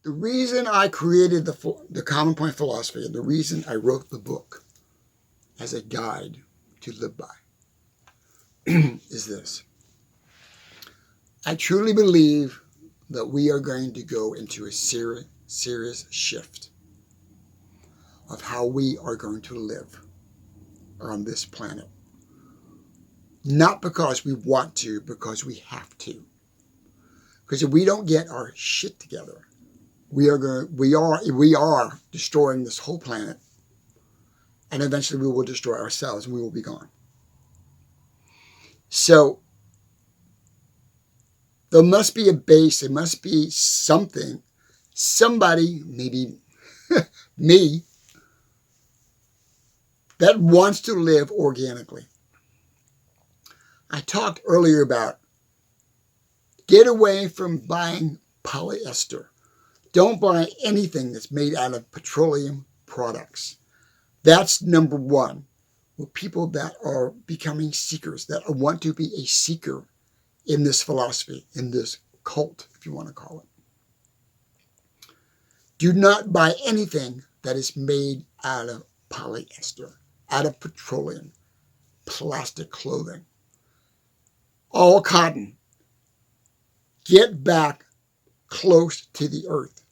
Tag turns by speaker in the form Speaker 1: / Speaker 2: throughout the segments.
Speaker 1: The reason I created the Common Point philosophy, and the reason I wrote the book as a guide to live by, is this. I truly believe that we are going to go into a serious shift of how we are going to live on this planet. Not because we want to, because we have to. Because if we don't get our shit together, we are destroying this whole planet, and eventually we will destroy ourselves and we will be gone. So there must be a base, there must be something, somebody, maybe me, that wants to live organically. I talked earlier about get away from buying polyester. Don't buy anything that's made out of petroleum products. That's number one. With people that are becoming seekers, that want to be a seeker in this philosophy, in this cult, if you want to call it. Do not buy anything that is made out of polyester, out of petroleum, plastic clothing. All cotton. Get back close to the earth.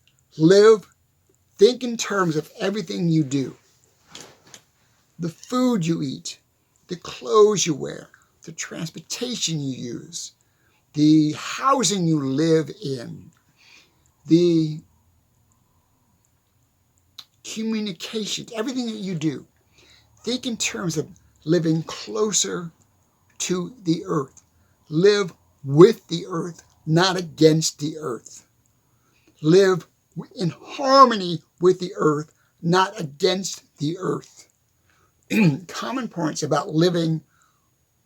Speaker 1: Think in terms of everything you do. The food you eat, the clothes you wear, the transportation you use, the housing you live in, the communications, everything that you do. Think in terms of living closer to the earth. Live with the earth, not against the earth. Live in harmony with the earth, not against the earth. Common points about living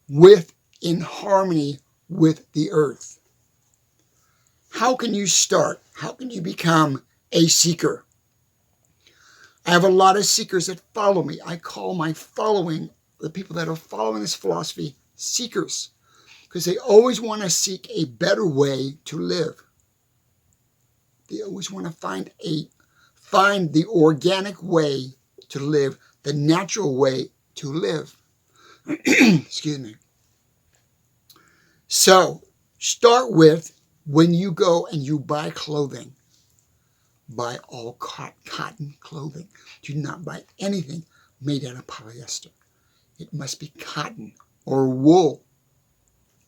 Speaker 1: in harmony with the earth. How can you start? How can you become a seeker? I have a lot of seekers that follow me. I call my following, the people that are following this philosophy, seekers, because they always want to seek a better way to live. They always want to find the organic way to live, the natural way to live. Excuse me. So, start with when you go and you buy clothing, buy all cotton clothing. Do not buy anything made out of polyester. It must be cotton or wool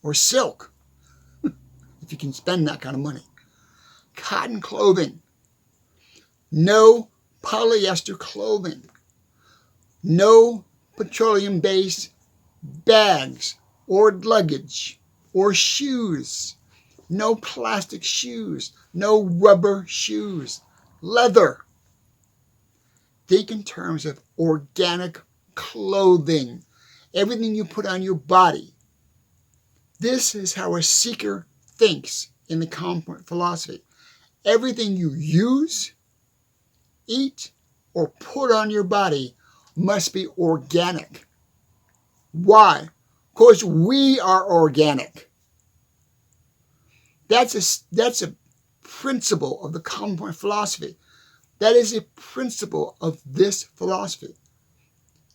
Speaker 1: or silk, if you can spend that kind of money. Cotton clothing. No polyester clothing. No petroleum-based bags or luggage or shoes. No plastic shoes. No rubber shoes. Leather. Think in terms of organic clothing. Everything you put on your body. This is how a seeker thinks in the Common Point philosophy. Everything you use, eat, or put on your body must be organic. Why? Because we are organic. That's a principle of the Common Point philosophy. That is a principle of this philosophy.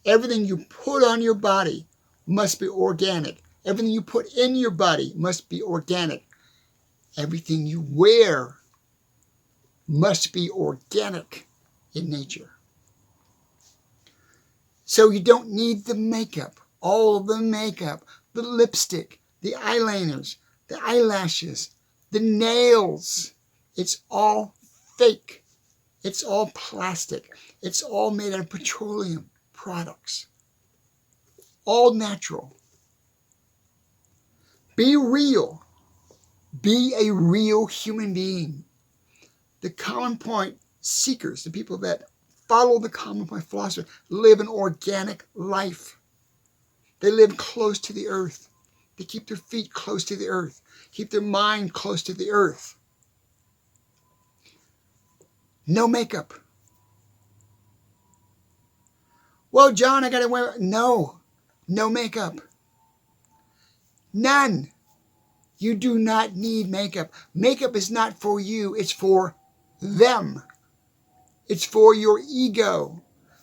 Speaker 1: Everything you put on your body must be organic. Everything you put in your body must be organic. Everything you wear must be organic in nature. So you don't need the makeup, all the makeup, the lipstick, the eyeliners, the eyelashes, the nails. It's all fake. It's all plastic. It's all made out of petroleum products. All natural. Be real. Be a real human being. The Common Point seekers, the people that follow the Common Point philosophy, live an organic life. They live close to the earth. They keep their feet close to the earth. Keep their mind close to the earth. No makeup. Well, John, I got to wear... No makeup. None. You do not need makeup. Makeup is not for you. It's for them. It's for your ego.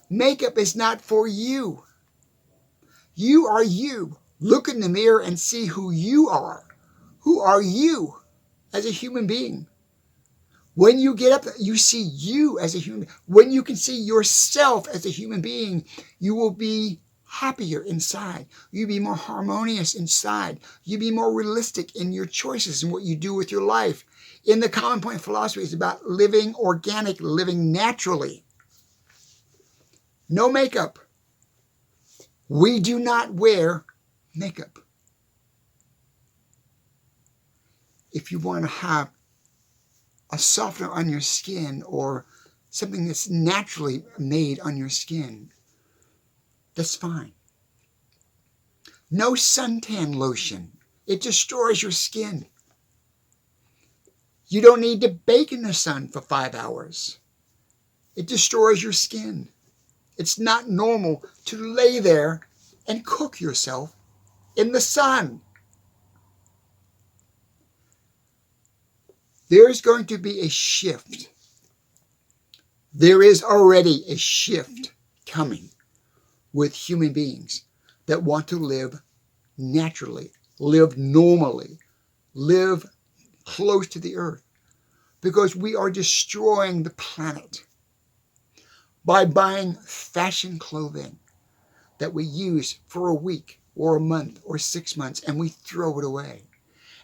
Speaker 1: Makeup is not for you. You are you. Look in the mirror and see who you are. Who are you as a human being? When you get up, you see you as a human being. When you can see yourself as a human being, you will be happier inside. You'll be more harmonious inside. You'll be more realistic in your choices and what you do with your life. In the Common Point philosophy, it's about living organic, living naturally. No makeup. We do not wear makeup. If you want to have a softener on your skin or something that's naturally made on your skin, that's fine. No suntan lotion. It destroys your skin. You don't need to bake in the sun for 5 hours. It destroys your skin. It's not normal to lay there and cook yourself in the sun. There's going to be a shift. There is already a shift coming with human beings that want to live naturally, live normally, live close to the earth, because we are destroying the planet by buying fashion clothing that we use for a week or a month or 6 months and we throw it away.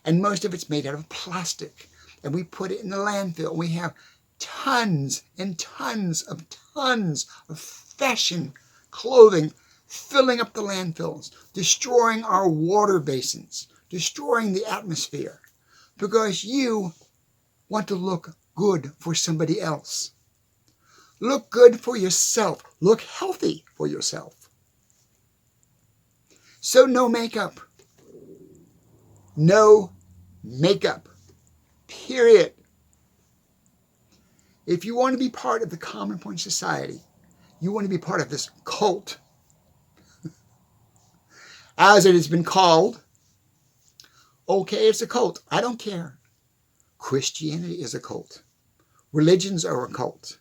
Speaker 1: And most of it's made out of plastic. And we put it in the landfill. We have tons and tons of fashion clothing filling up the landfills, destroying our water basins, destroying the atmosphere, because you want to look good for somebody else. Look good for yourself. Look healthy for yourself. So no makeup. No makeup. Period. If you want to be part of the Common Point Society, you want to be part of this cult, as it has been called. Okay, it's a cult. I don't care. Christianity is a cult. Religions are a cult.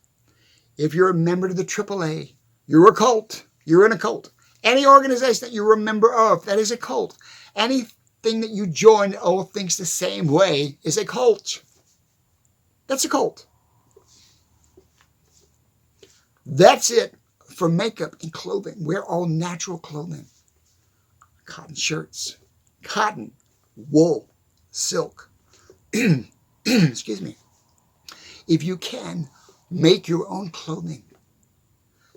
Speaker 1: If you're a member of the AAA, you're a cult. You're in a cult. Any organization that you're a member of, that is a cult. Anything that you join that all thinks the same way is a cult. That's a cult. That's it for makeup and clothing. Wear all natural clothing. Cotton shirts, cotton, wool, silk. Excuse me. If you can, make your own clothing.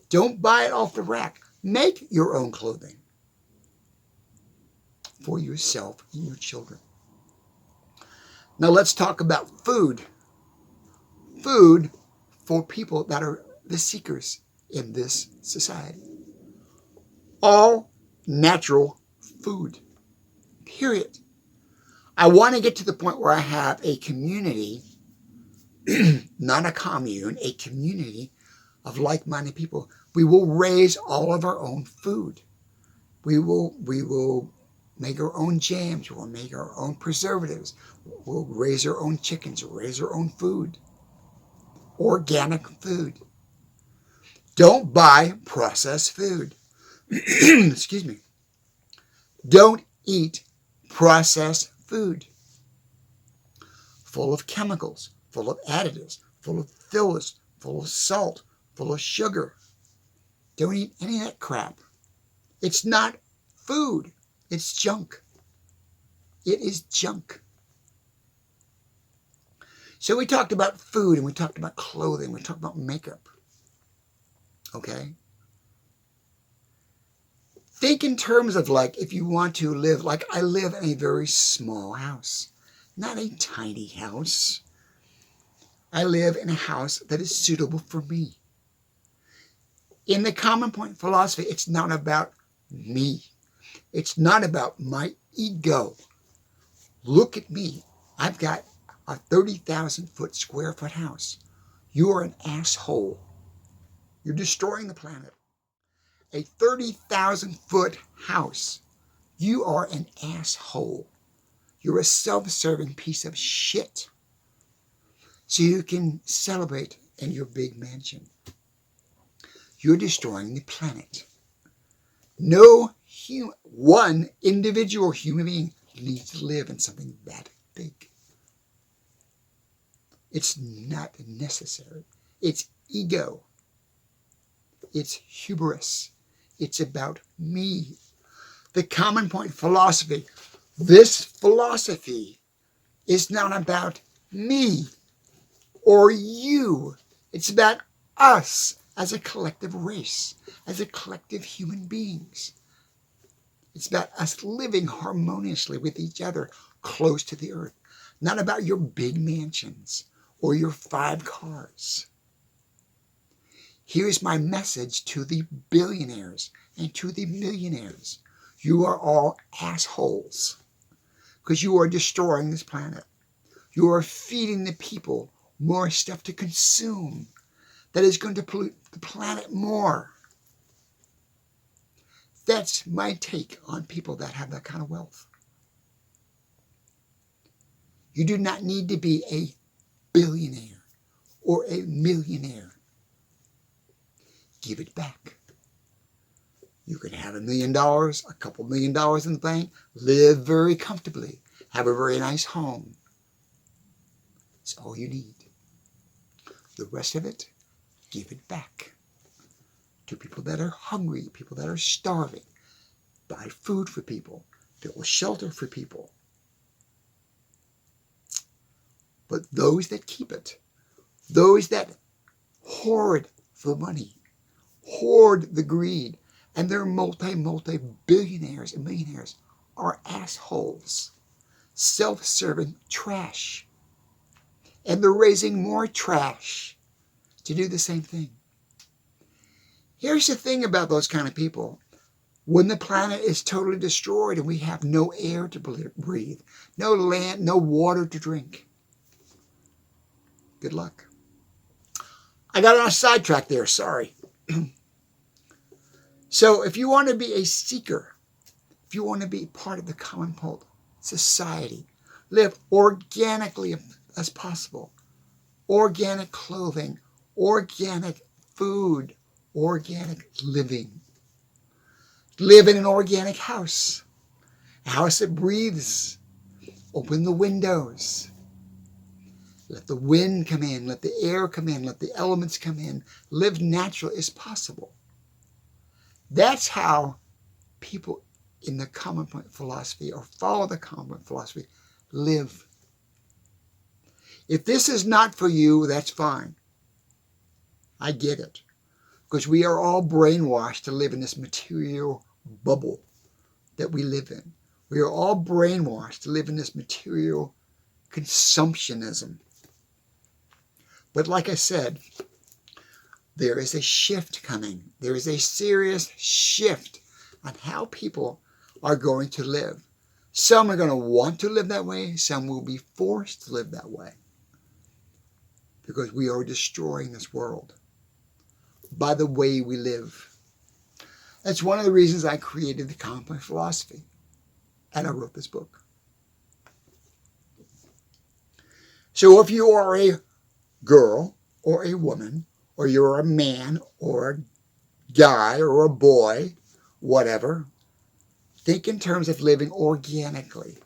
Speaker 1: Don't buy it off the rack. Make your own clothing for yourself and your children. Now let's talk about food. Food for people that are the seekers in this society. All natural food. Period. I want to get to the point where I have a community, not a commune, a community of like-minded people. We will raise all of our own food. We will make our own jams. We'll make our own preservatives. We'll raise our own chickens. We'll raise our own food. Organic food. Don't buy processed food. Excuse me. Don't eat processed food. Full of chemicals, full of additives, full of fillers, full of salt, full of sugar. Don't eat any of that crap. It's not food. It's junk. It is junk. So we talked about food and we talked about clothing. We talked about makeup. Okay? Think in terms of like if you want to live, like I live in a very small house. Not a tiny house. I live in a house that is suitable for me. In the Common Point philosophy, it's not about me. It's not about my ego. Look at me. I've got a 30,000 square foot house. You are an asshole. You're destroying the planet. A 30,000 house. You are an asshole. You're a self-serving piece of shit. so you can celebrate in your big mansion. You're destroying the planet. No one individual human being needs to live in something that big. It's not necessary. It's ego. It's hubris. It's about me. The common point philosophy. This philosophy is not about me or you. It's about us as a collective race, as a collective human beings. It's about us living harmoniously with each other close to the earth. Not about your big mansions or your 5 cars. Here's my message to the billionaires and to the millionaires. You are all assholes because you are destroying this planet. You are feeding the people more stuff to consume that is going to pollute the planet more. That's my take on people that have that kind of wealth. You do not need to be a billionaire or a millionaire. Give it back. You can have $1 million, a couple $1 million in the bank, live very comfortably, have a very nice home. It's all you need. The rest of it, give it back to people that are hungry, people that are starving. Buy food for people, build shelter for people. But those that keep it, those that hoard the money, hoard the greed, and they're multi-billionaires and millionaires are assholes, self-serving trash. And they're raising more trash to do the same thing. Here's the thing about those kind of people. When the planet is totally destroyed and we have no air to breathe, no land, no water to drink, good luck. I got on a sidetrack there, sorry. So if you want to be a seeker, if you want to be part of the common folk society, live organically as possible, organic clothing, organic food, organic living. Live in an organic house, a house that breathes. Open the windows. Let the wind come in, let the air come in, let the elements come in. Live natural as possible. That's how people in the common point philosophy or follow the common point philosophy live. If this is not for you, that's fine. I get it. Because we are all brainwashed to live in this material bubble that we live in. We are all brainwashed to live in this material consumptionism. But like I said, there is a shift coming. There is a serious shift on how people are going to live. Some are going to want to live that way. Some will be forced to live that way. Because we are destroying this world by the way we live. That's one of the reasons I created the common point philosophy. And I wrote this book. So if you are a girl or a woman, or you're a man or a guy or a boy, whatever, think in terms of living organically.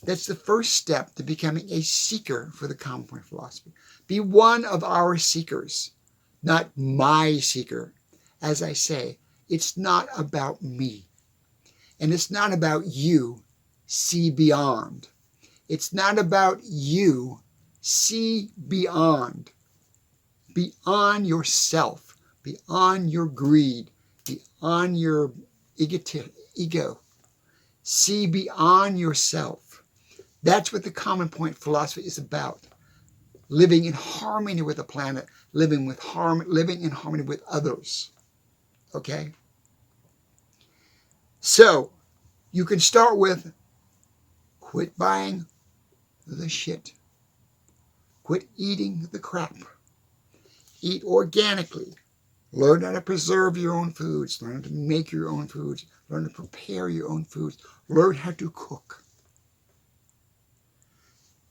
Speaker 1: That's the first step to becoming a seeker for the common point philosophy. Be one of our seekers, not my seeker. As I say, it's not about me. And it's not about you. See beyond. It's not about you. See beyond. Beyond yourself. Beyond your greed. Beyond your ego. See beyond yourself. That's what the common point philosophy is about. Living in harmony with the planet. Living in harmony with others. Okay? So, you can start with quit buying the shit. Quit eating the crap. Eat organically. Learn how to preserve your own foods. Learn how to make your own foods. Learn to prepare your own foods. Learn how to cook.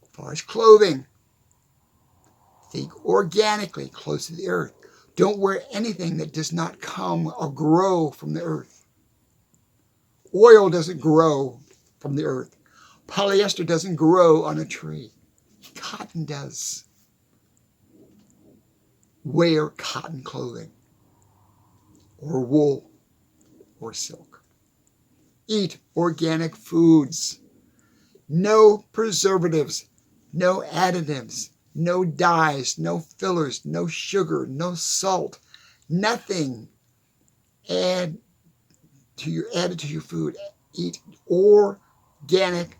Speaker 1: As far as clothing, Think organically, close to the earth. Don't wear anything that does not come or grow from the earth. Oil doesn't grow from the earth. Polyester doesn't grow on a tree. Cotton does. Wear cotton clothing, or wool, or silk. Eat organic foods. No preservatives, no additives, no dyes, no fillers, no sugar, no salt, nothing added to your food. Eat organic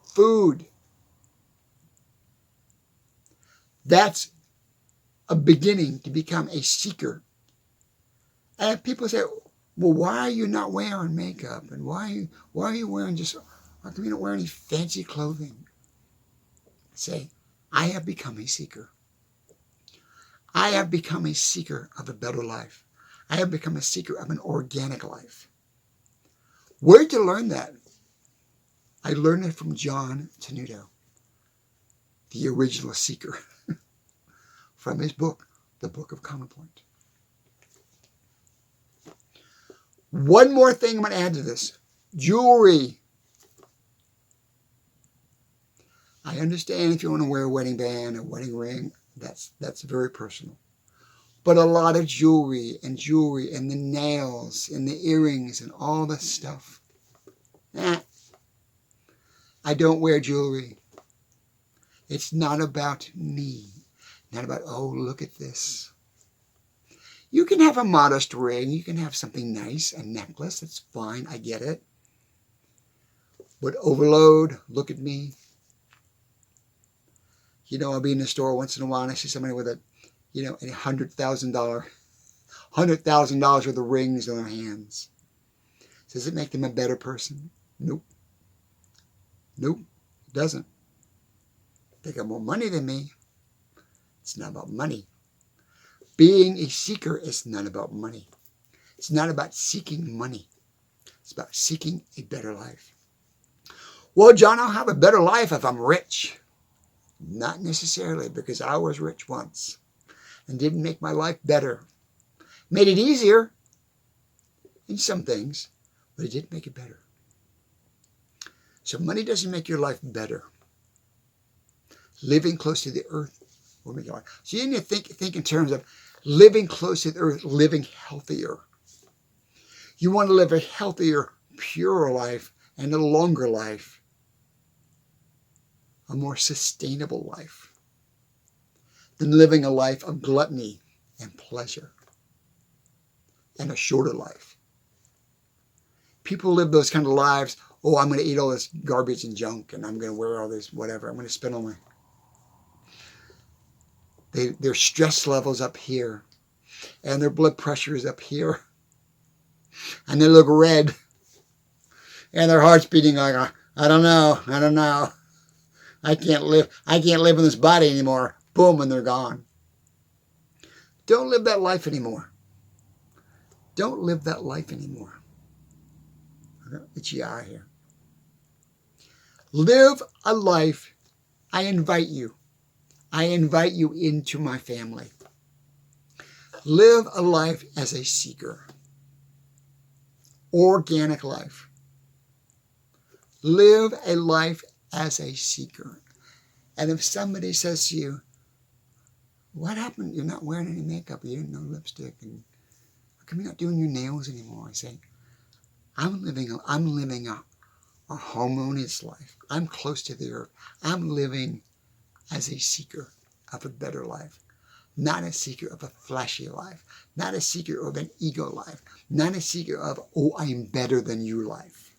Speaker 1: food. That's a beginning to become a seeker. And people say, well, why are you not wearing makeup? And why are you wearing how come you don't wear any fancy clothing? Say, I have become a seeker. I have become a seeker of a better life. I have become a seeker of an organic life. Where'd you learn that? I learned it from John Tenuto, the original seeker, from his book, The Book of Common Point. One more thing I'm going to add to this. Jewelry. I understand if you want to wear a wedding band, a wedding ring, that's very personal. But a lot of jewelry and the nails and the earrings and all this stuff. I don't wear jewelry. It's not about me. Not about, oh, look at this. You can have a modest ring. You can have something nice, a necklace. That's fine. I get it. But overload, look at me. I'll be in the store once in a while and I see somebody with a $100,000 worth of rings on their hands. Does it make them a better person? Nope. Nope, it doesn't. They got more money than me. It's not about money. Being a seeker is not about money. It's not about seeking money. It's about seeking a better life. Well, John, I'll have a better life if I'm rich. Not necessarily, because I was rich once and didn't make my life better. Made it easier in some things, but it didn't make it better. So money doesn't make your life better. Living close to the earth will make your life. So you need to think in terms of living close to the earth, living healthier. You want to live a healthier, purer life and a longer life. A more sustainable life than living a life of gluttony and pleasure and a shorter life. People live those kind of lives. Oh, I'm going to eat all this garbage and junk and I'm going to wear all this whatever. I'm going to spend all their stress levels up here and their blood pressure is up here and they look red and their heart's beating like, I don't know. I can't live in this body anymore. Boom, and they're gone. Don't live that life anymore. Don't live that life anymore. Get you out of here. Live a life. I invite you. I invite you into my family. Live a life as a seeker. Organic life. Live a life as a seeker. And if somebody says to you, what happened? You're not wearing any makeup. You didn't know lipstick. And how come you're not doing your nails anymore? I say, I'm living a harmonious life. I'm close to the earth. I'm living as a seeker of a better life. Not a seeker of a flashy life. Not a seeker of an ego life. Not a seeker of, oh, I'm better than you life.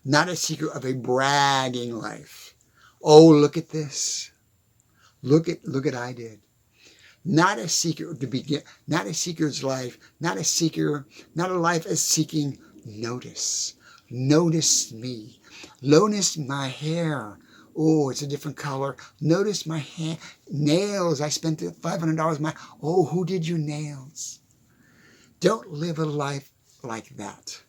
Speaker 1: Not a seeker of a bragging life. Oh, look at this. Look at I did. Not a seeker to begin. Not a seeker's life. Not a life as seeking notice. Notice me. Notice my hair. Oh, it's a different color. Notice my nails. I spent $500. Oh, who did your nails? Don't live a life like that.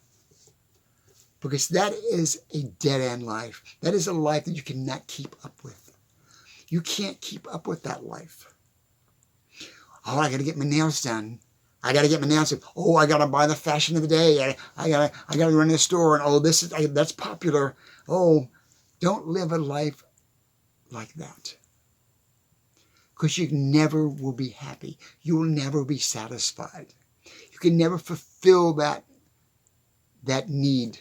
Speaker 1: Because that is a dead-end life. That is a life that you cannot keep up with. You can't keep up with that life. Oh, I got to get my nails done. I got to get my nails done. Oh, I got to buy the fashion of the day. I got to run to the store, and oh, that's popular. Oh, don't live a life like that, because you never will be happy. You will never be satisfied. You can never fulfill that need.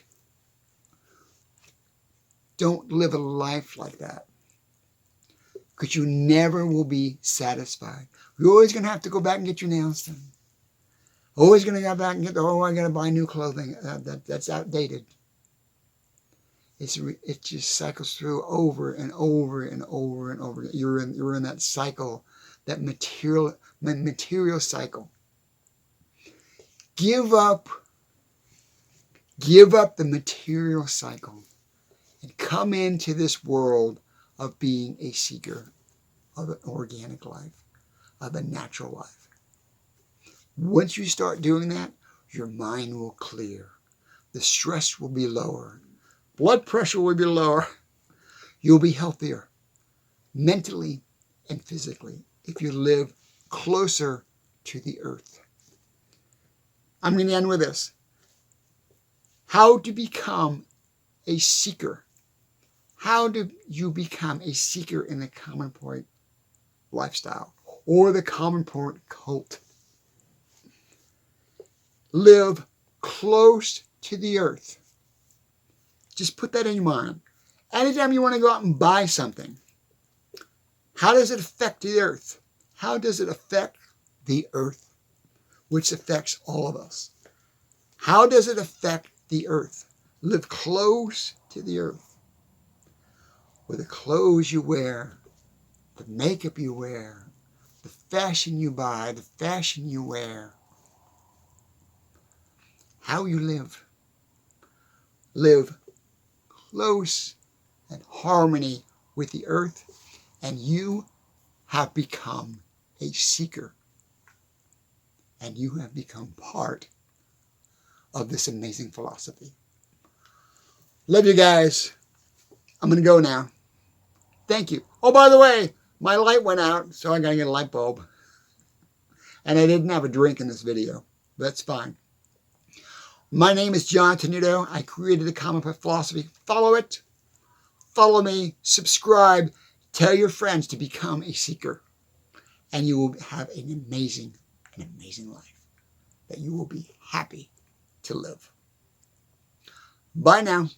Speaker 1: Don't live a life like that, because you never will be satisfied. You're always going to have to go back and get your nails done. Always going to go back and I got to buy new clothing. That's outdated. It just cycles through over and over and over and over. You're in that cycle, that material cycle. Give up the material cycle and come into this world of being a seeker of an organic life, of a natural life. Once you start doing that, your mind will clear. The stress will be lower. Blood pressure will be lower. You'll be healthier mentally and physically if you live closer to the earth. I'm going to end with this. How to become a seeker. How do you become a seeker in the Common Point lifestyle or the Common Point cult? Live close to the earth. Just put that in your mind. Anytime you want to go out and buy something, how does it affect the earth? How does it affect the earth, which affects all of us? How does it affect the earth? Live close to the earth. With the clothes you wear, the makeup you wear, the fashion you buy, the fashion you wear, how you live. Live close and harmony with the earth, and you have become a seeker. And you have become part of this amazing philosophy. Love you guys. I'm going to go now. Thank you. Oh, by the way, my light went out, so I got to get a light bulb. And I didn't have a drink in this video. That's fine. My name is John Tenuto. I created the Common Point philosophy. Follow it. Follow me. Subscribe. Tell your friends to become a seeker. And you will have an amazing life that you will be happy to live. Bye now.